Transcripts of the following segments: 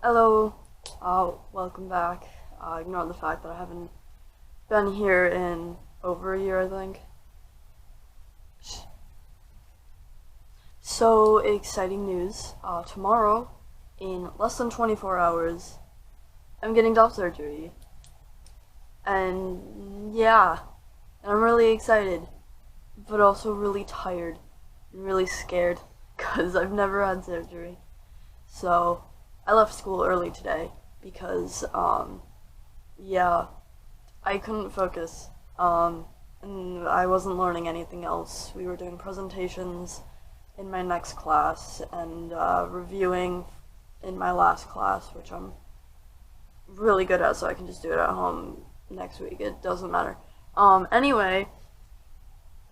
Hello, welcome back. Ignore the fact that I haven't been here in over a year, I think. So, exciting news. Tomorrow, in less than 24 hours, I'm getting top surgery. And yeah, and I'm really excited, but also really tired and really scared because I've never had surgery. So, I left school early today because, yeah, I couldn't focus. And I wasn't learning anything else. We were doing presentations in my next class and reviewing in my last class, which I'm really good at, so I can just do it at home next week. It doesn't matter. Anyway,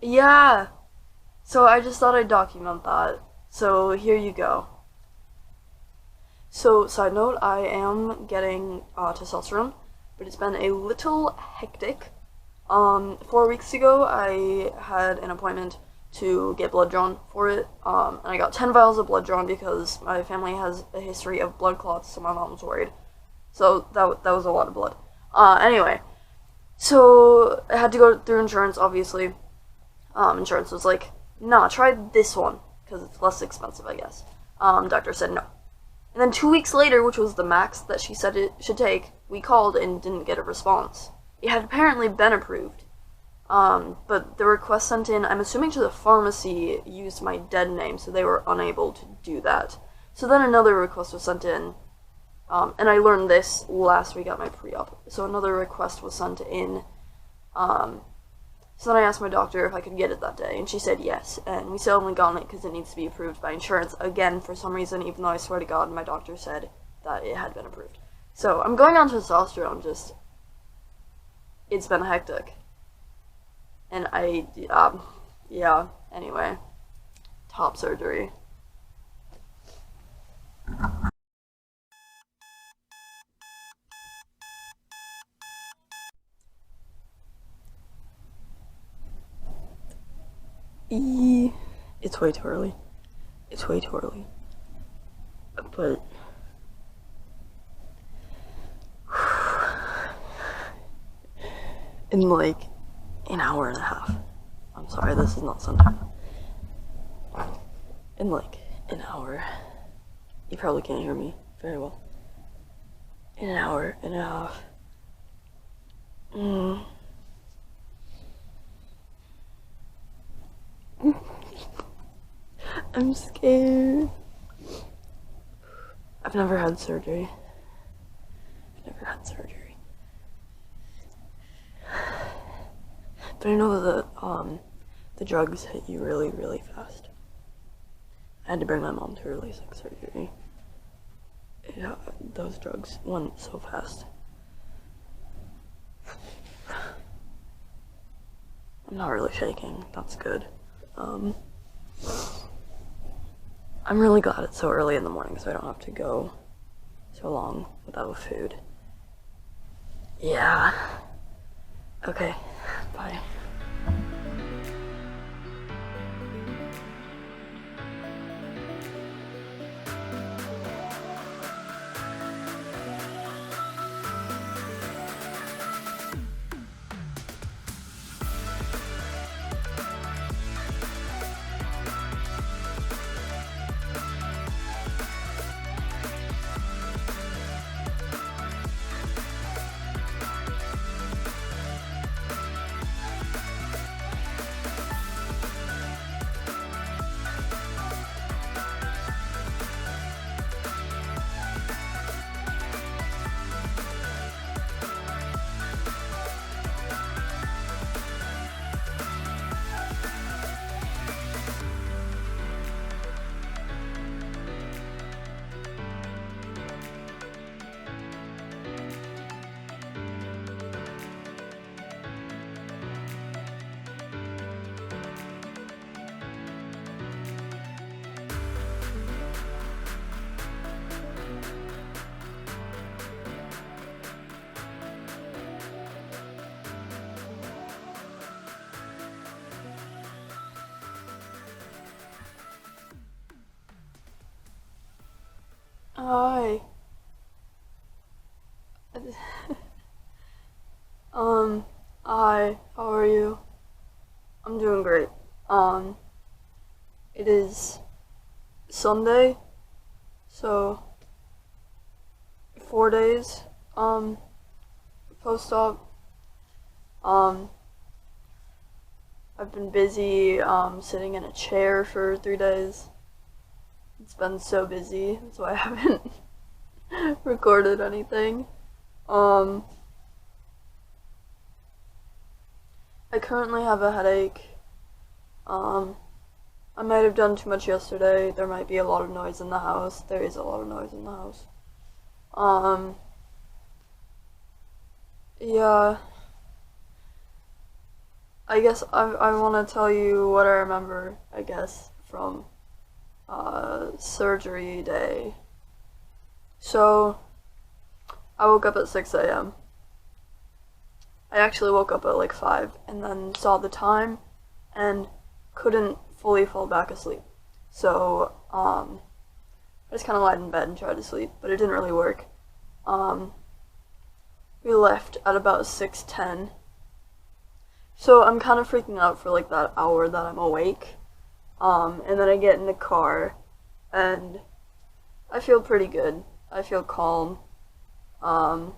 yeah. So I just thought I'd document that. So here you go. So, side note, I am getting testosterone, but it's been a little hectic. 4 weeks ago, I had an appointment to get blood drawn for it, and I got 10 vials of blood drawn because my family has a history of blood clots, so my mom was worried. So, that was a lot of blood. Anyway, so I had to go through insurance, obviously. Insurance was like, nah, try this one, because it's less expensive, I guess. Doctor said no. And then 2 weeks later, which was the max that she said it should take, we called and didn't get a response. It had apparently been approved. But the request sent in, I'm assuming to the pharmacy, used my dead name, so they were unable to do that. So then another request was sent in, and I learned this last week at my pre-op. So another request was sent in, so then I asked my doctor if I could get it that day, and she said yes, and we still haven't gotten it because it needs to be approved by insurance again for some reason, even though I swear to God my doctor said that it had been approved. So I'm going on testosterone, it's been hectic. And yeah, anyway, top surgery. It's way too early. It's way too early. But in like an hour and a half. I'm sorry, this is not Sunday. In like an hour. You probably can't hear me very well. In an hour and a half. I'm scared. I've never had surgery. I've never had surgery. But I know that the drugs hit you really, really fast. I had to bring my mom to her LASIK surgery. Yeah, those drugs went so fast. I'm not really shaking. That's good. I'm really glad it's so early in the morning so I don't have to go so long without food. Yeah. Okay, bye. Hi. Hi, how are you? I'm doing great. Um, it is Sunday, so 4 days, post-op. Um, I've been busy, sitting in a chair for 3 days. It's been so busy, so I haven't recorded anything. Um, I currently have a headache. Um, I might have done too much yesterday. There might be a lot of noise in the house. There is a lot of noise in the house. Um, yeah, I guess I want to tell you what I remember, I guess, from, surgery day. So, I woke up at 6 a.m. I actually woke up at like 5 and then saw the time and couldn't fully fall back asleep. So, I just kind of lied in bed and tried to sleep, but it didn't really work. Um, we left at about 6:10. So I'm kind of freaking out for like that hour that I'm awake. And then I get in the car and I feel pretty good. I feel calm. Um,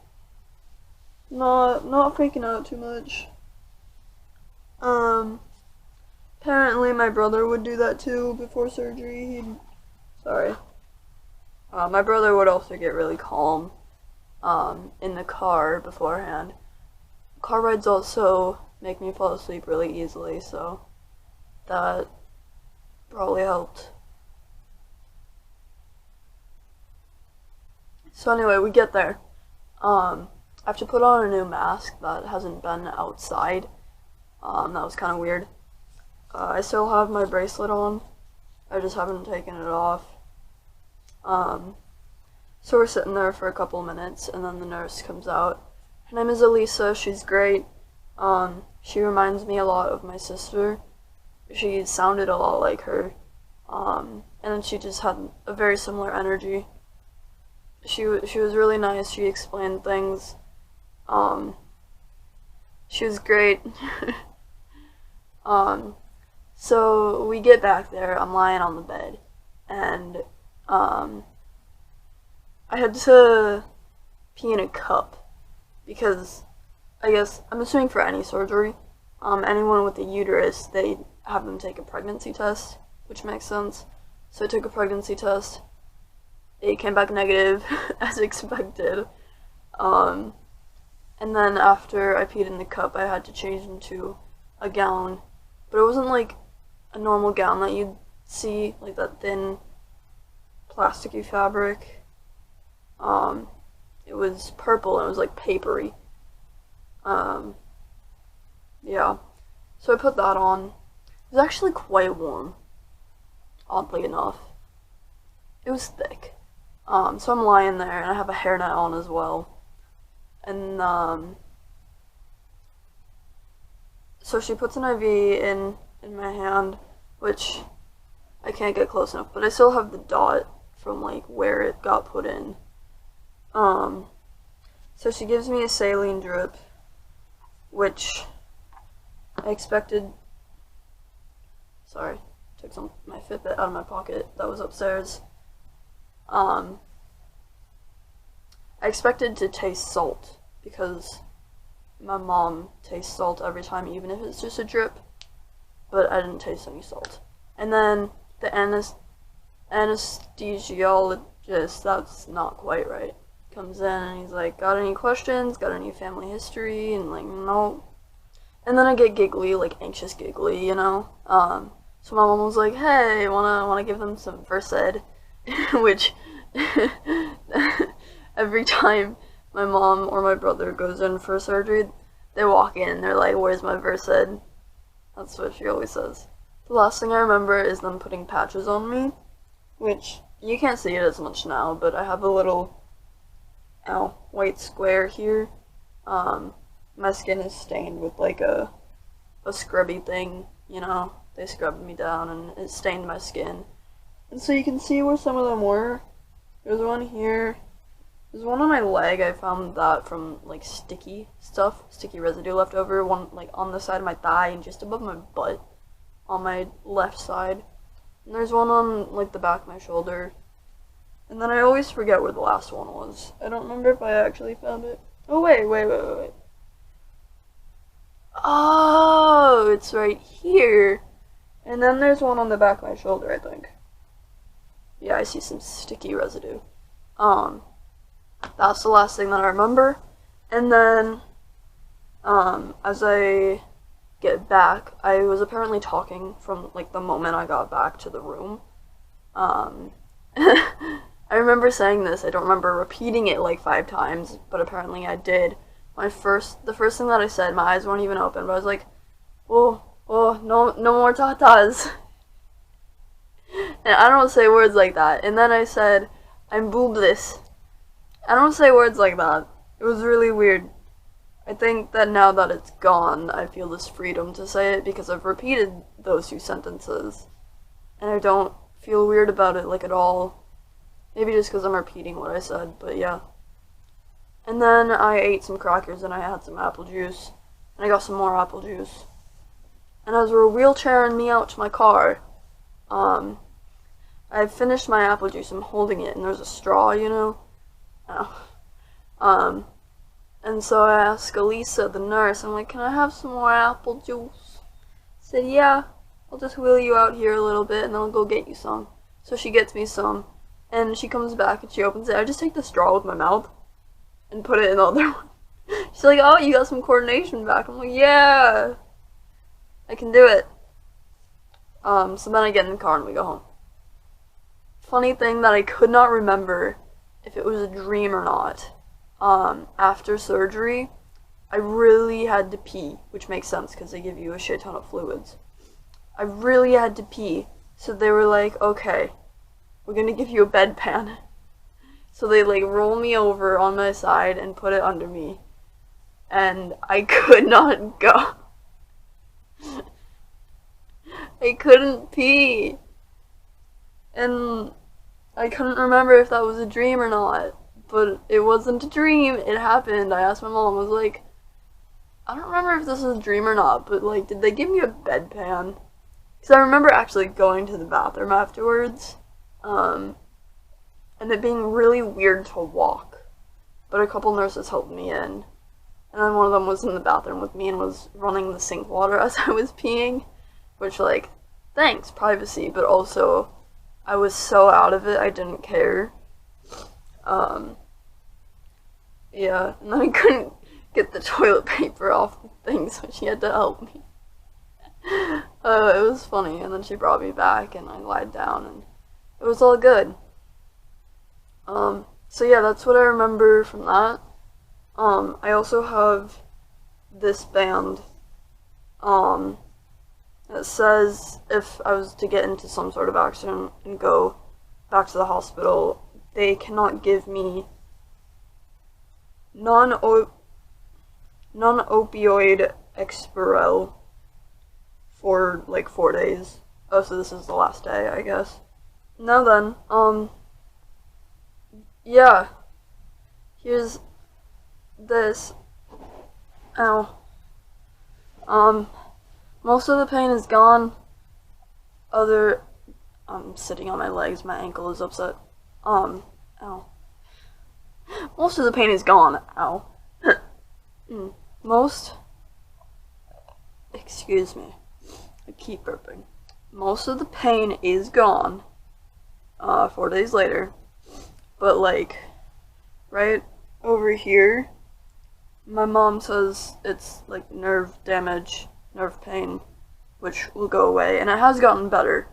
not freaking out too much. Um, Apparently my brother would do that too before surgery. Sorry. My brother would also get really calm, in the car beforehand. Car rides also make me fall asleep really easily, so that probably helped. So anyway, we get there. I have to put on a new mask that hasn't been outside. That was kind of weird. I still have my bracelet on. I just haven't taken it off. So we're sitting there for a couple minutes, and then the nurse comes out. Her name is Elisa. She's great. She reminds me a lot of my sister. She sounded a lot like her. And she just had a very similar energy. She was really nice. She explained things. She was great. So we get back there. I'm lying on the bed, and I had to pee in a cup because I guess I'm assuming for any surgery, anyone with a uterus, they have them take a pregnancy test, which makes sense. So I took a pregnancy test. It came back negative, as expected. And then after I peed in the cup, I had to change into a gown, but it wasn't like a normal gown that you'd see, like that thin, plasticky fabric. It was purple and it was like papery. Yeah. So I put that on. It was actually quite warm, oddly enough. It was thick. So I'm lying there and I have a hairnet on as well. And, so she puts an IV in my hand, which I can't get close enough, but I still have the dot from like where it got put in. So she gives me a saline drip, which I expected. Sorry, took my Fitbit out of my pocket that was upstairs. I expected to taste salt because my mom tastes salt every time, even if it's just a drip, but I didn't taste any salt. And then the anesthesiologist, that's not quite right, comes in and he's like, got any questions, got any family history, and like, no. And then I get giggly, like anxious giggly, you know. So my mom was like, hey, wanna give them some first aid, which every time my mom or my brother goes in for surgery, they walk in and they're like, where's my Versed? That's what she always says. The last thing I remember is them putting patches on me, which you can't see it as much now, but I have a little white square here. My skin is stained with like a scrubby thing, you know. They scrubbed me down and it stained my skin. And so you can see where some of them were. There's one here. There's one on my leg. I found that from like sticky residue left over. One like on the side of my thigh and just above my butt on my left side. And there's one on like the back of my shoulder. And then I always forget where the last one was. I don't remember if I actually found it. Oh wait. Oh, it's right here. And then there's one on the back of my shoulder, I think. Yeah, I see some sticky residue. That's the last thing that I remember. And then, as I get back, I was apparently talking from, like, the moment I got back to the room. I remember saying this, I don't remember repeating it, like, 5 times, but apparently I did. The first thing that I said, my eyes weren't even open, but I was like, oh, no more tatas. And I don't say words like that. And then I said, I'm boobless. I don't say words like that. It was really weird. I think that now that it's gone, I feel this freedom to say it because I've repeated those 2 sentences. And I don't feel weird about it, like, at all. Maybe just because I'm repeating what I said, but yeah. And then I ate some crackers and I had some apple juice. And I got some more apple juice. And as we were wheelchairing me out to my car, I finished my apple juice. I'm holding it, and there's a straw, you know? Oh. And so I asked Elisa, the nurse, I'm like, can I have some more apple juice? She said, yeah, I'll just wheel you out here a little bit, and then I'll go get you some. So she gets me some, and she comes back, and she opens it. I just take the straw with my mouth and put it in the other one. She's like, oh, you got some coordination back. I'm like, yeah, I can do it. So then I get in the car and we go home. Funny thing that I could not remember if it was a dream or not. After surgery, I really had to pee, which makes sense because they give you a shit ton of fluids. I really had to pee, so they were like, okay, we're gonna give you a bedpan. So they like roll me over on my side and put it under me, and I could not go. I couldn't pee. And I couldn't remember if that was a dream or not. But it wasn't a dream. It happened. I asked my mom, I was like, I don't remember if this was a dream or not, but like, did they give me a bedpan? Because I remember actually going to the bathroom afterwards. And it being really weird to walk. But a couple nurses helped me in. And then one of them was in the bathroom with me and was running the sink water as I was peeing. Which, like, thanks, privacy, but also, I was so out of it, I didn't care. Yeah, and then I couldn't get the toilet paper off the thing, so she had to help me. It was funny, and then she brought me back, and I lied down, and it was all good. So yeah, that's what I remember from that. I also have this band, it says if I was to get into some sort of accident and go back to the hospital, they cannot give me non-opioid Exparel for like 4 days. Oh, so this is the last day, I guess. Now then, yeah. Here's this. Ow. Most of the pain is gone. I'm sitting on my legs, my ankle is upset. Ow. Most of the pain is gone. Ow. Excuse me. I keep burping. Most of the pain is gone. 4 days later. But like, right over here, my mom says it's like nerve damage, nerve pain, which will go away, and it has gotten better.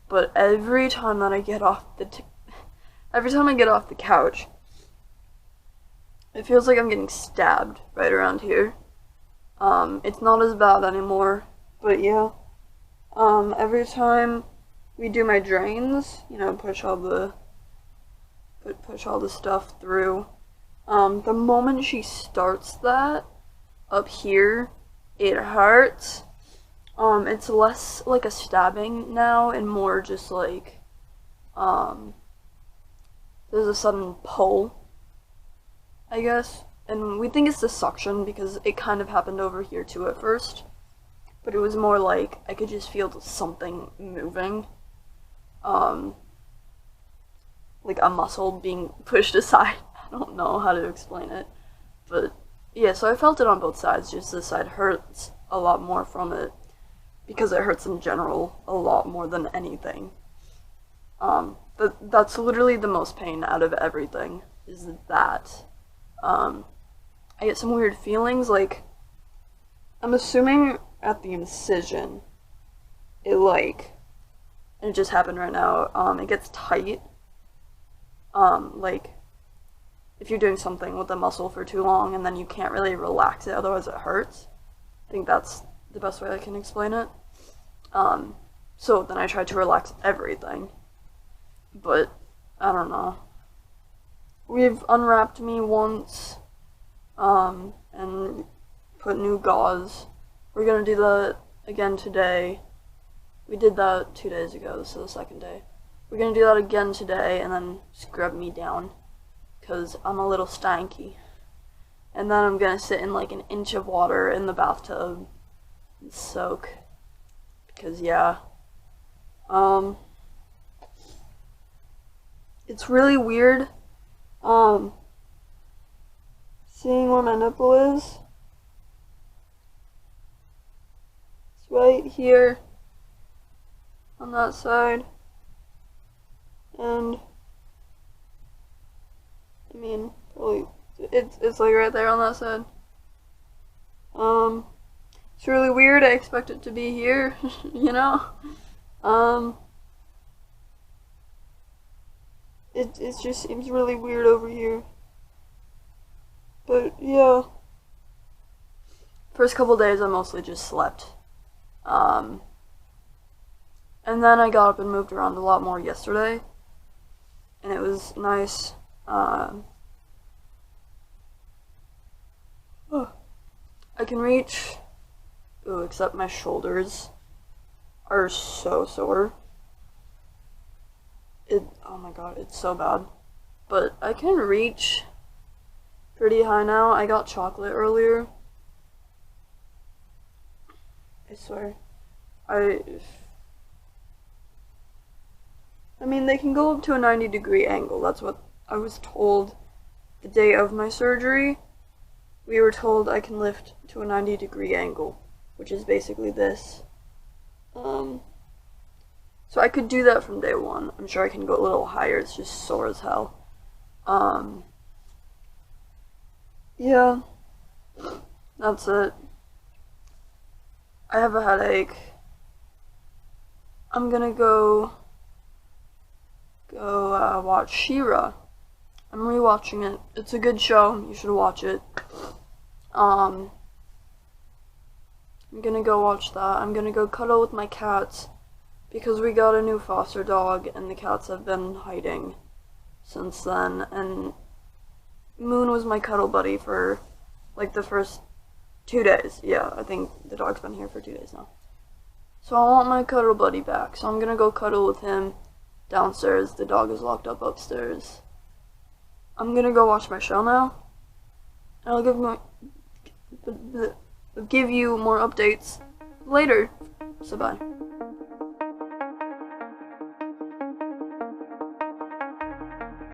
But every time that I get off the couch, it feels like I'm getting stabbed right around here. It's not as bad anymore, but yeah. Every time we do my drains, you know, push all the stuff through. The moment she starts that up here, it hurts. It's less like a stabbing now and more just like, there's a sudden pull. I guess. And we think it's the suction because it kind of happened over here too at first. But it was more like I could just feel something moving. Like a muscle being pushed aside. I don't know how to explain it. But yeah, so I felt it on both sides. Just this side hurts a lot more from it because it hurts in general a lot more than anything. But that's literally the most pain out of everything, is that. I get some weird feelings, like, I'm assuming at the incision, and it just happened right now, it gets tight. Like, if you're doing something with the muscle for too long and then you can't really relax it, otherwise it hurts. I think that's the best way I can explain it. So then I tried to relax everything, but I don't know. We've unwrapped me once, and put new gauze. We're gonna do that again today. We did that 2 days ago, this is the second day. We're gonna do that again today and then scrub me down, because I'm a little stanky. And then I'm gonna sit in like an inch of water in the bathtub and soak, because yeah. It's really weird, seeing where my nipple is. It's right here on that side, and I mean, probably it's like right there on that side. It's really weird. I expect it to be here, you know. It just seems really weird over here. But yeah. First couple days I mostly just slept. And then I got up and moved around a lot more yesterday. And it was nice. I can reach, except my shoulders are so sore. Oh my god, it's so bad. But I can reach pretty high now. I got chocolate earlier. I swear. I mean, they can go up to a 90-degree angle. That's what I was told the day of my surgery. We were told I can lift to a 90-degree angle, which is basically this. So I could do that from day one. I'm sure I can go a little higher. It's just sore as hell. Yeah. That's it. I have a headache. I'm gonna go watch She-Ra. I'm rewatching it. It's a good show. You should watch it. I'm gonna go watch that. I'm gonna go cuddle with my cats because we got a new foster dog and the cats have been hiding since then. And Moon was my cuddle buddy for like the first 2 days. Yeah, I think the dog's been here for 2 days now. So I want my cuddle buddy back. So I'm gonna go cuddle with him downstairs. The dog is locked up upstairs. I'm gonna go watch my show now. And I'll give you more updates later. So bye.